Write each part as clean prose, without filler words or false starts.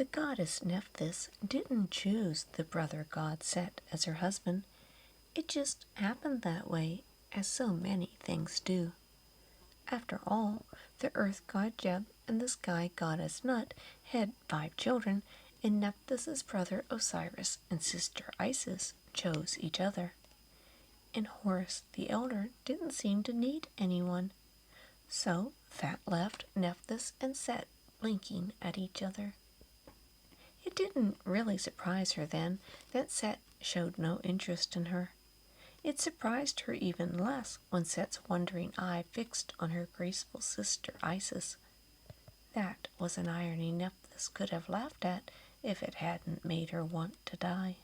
The goddess Nephthys didn't choose the brother god Set as her husband. It just happened that way, as so many things do. After all, the earth god Jeb and the sky goddess Nut had 5 children, and Nephthys' brother Osiris and sister Isis chose each other. And Horus the elder didn't seem to need anyone. So that left Nephthys and Set blinking at each other. It didn't really surprise her then that Set showed no interest in her. It surprised her even less when Set's wondering eye fixed on her graceful sister Isis. That was an irony Nephthys could have laughed at if it hadn't made her want to die.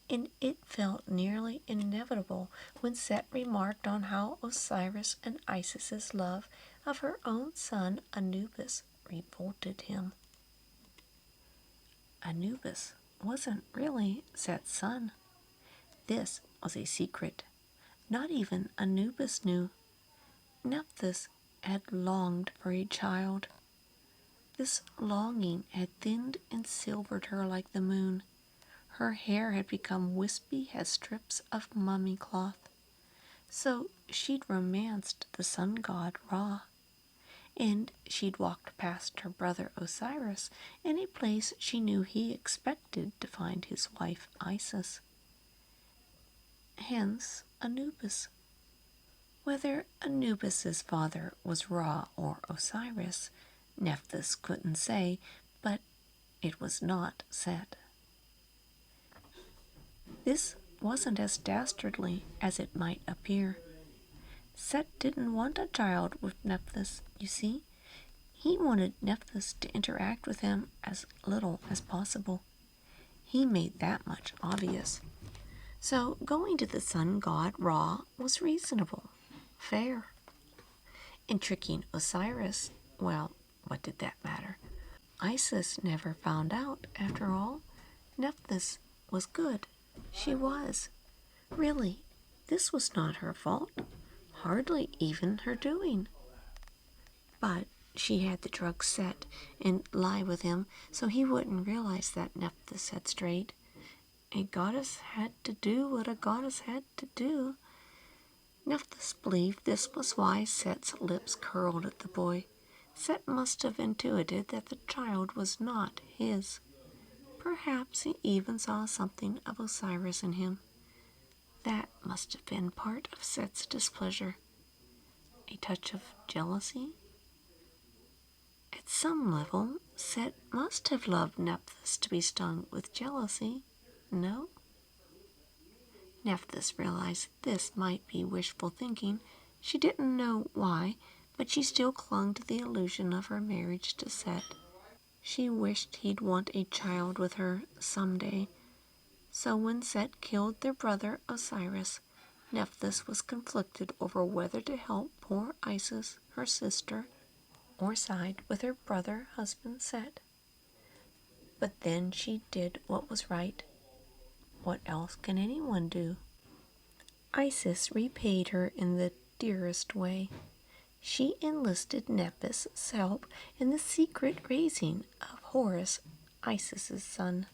And it felt nearly inevitable when Set remarked on how Osiris and Isis's love of her own son Anubis revolted him. Anubis wasn't really Set's son. This was a secret. Not even Anubis knew. Nephthys had longed for a child. This longing had thinned and silvered her like the moon. Her hair had become wispy as strips of mummy cloth. So she'd romanced the sun god Ra. And she'd walked past her brother Osiris in a place she knew he expected to find his wife Isis. Hence Anubis. Whether Anubis's father was Ra or Osiris, Nephthys couldn't say, but it was not Set. This wasn't as dastardly as it might appear. Set didn't want a child with Nephthys, you see. He wanted Nephthys to interact with him as little as possible. He made that much obvious. So going to the sun god Ra was reasonable, fair. And tricking Osiris, well, what did that matter? Isis never found out, after all. Nephthys was good. She was. Really, this was not her fault. Hardly even her doing. But she had the drug Set and lie with him so he wouldn't realize that Nephthys had strayed. A goddess had to do what a goddess had to do. Nephthys believed this was why Set's lips curled at the boy. Set must have intuited that the child was not his. Perhaps he even saw something of Osiris in him. That must have been part of Set's displeasure. A touch of jealousy? At some level, Set must have loved Nephthys to be stung with jealousy, no? Nephthys realized this might be wishful thinking. She didn't know why, but she still clung to the illusion of her marriage to Set. She wished he'd want a child with her someday. So when Set killed their brother Osiris, Nephthys was conflicted over whether to help poor Isis, her sister, or side with her brother husband Set. But then she did what was right. What else can anyone do? Isis repaid her in the dearest way. She enlisted Nephthys' help in the secret raising of Horus, Isis's son.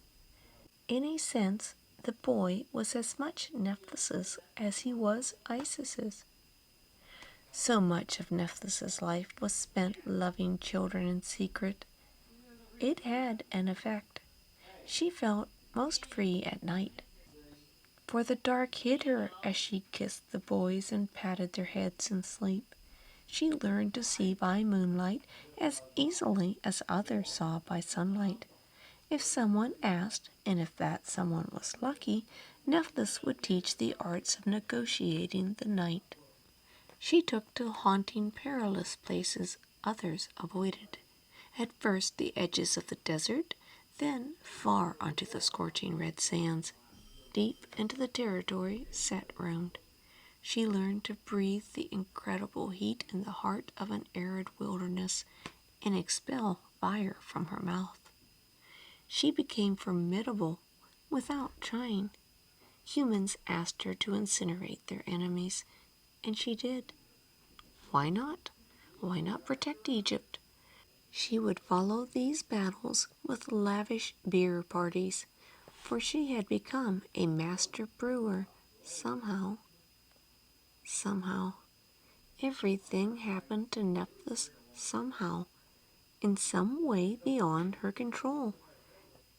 In a sense, the boy was as much Nephthys' as he was Isis's. So much of Nephthys' life was spent loving children in secret. It had an effect. She felt most free at night, for the dark hid her as she kissed the boys and patted their heads in sleep. She learned to see by moonlight as easily as others saw by sunlight. If someone asked, and if that someone was lucky, Nephthys would teach the arts of negotiating the night. She took to haunting perilous places others avoided. At first the edges of the desert, then far onto the scorching red sands, deep into the territory Set roamed. She learned to breathe the incredible heat in the heart of an arid wilderness and expel fire from her mouth. She became formidable without trying. Humans asked her to incinerate their enemies, and she did. Why not? Why not protect Egypt? She would follow these battles with lavish beer parties, for she had become a master brewer somehow. Somehow. Everything happened to Nephthys somehow, in some way beyond her control,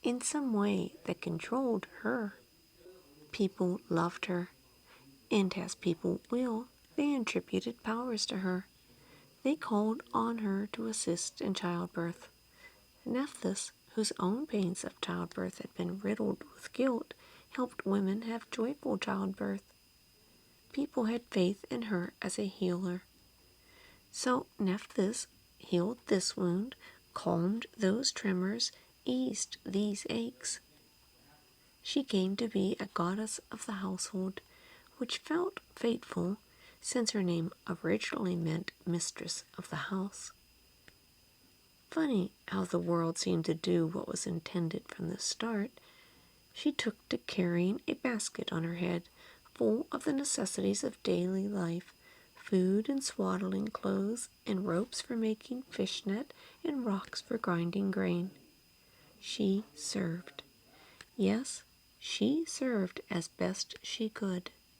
in some way that controlled her. People loved her, and as people will, they attributed powers to her. They called on her to assist in childbirth. Nephthys, whose own pains of childbirth had been riddled with guilt, helped women have joyful childbirth. People had faith in her as a healer. So Nephthys healed this wound, calmed those tremors, eased these aches. She came to be a goddess of the household, which felt fateful, since her name originally meant mistress of the house. Funny how the world seemed to do what was intended from the start. She took to carrying a basket on her head, full of the necessities of daily life, food and swaddling clothes, and ropes for making fishnet, and rocks for grinding grain. She served. Yes, she served as best she could.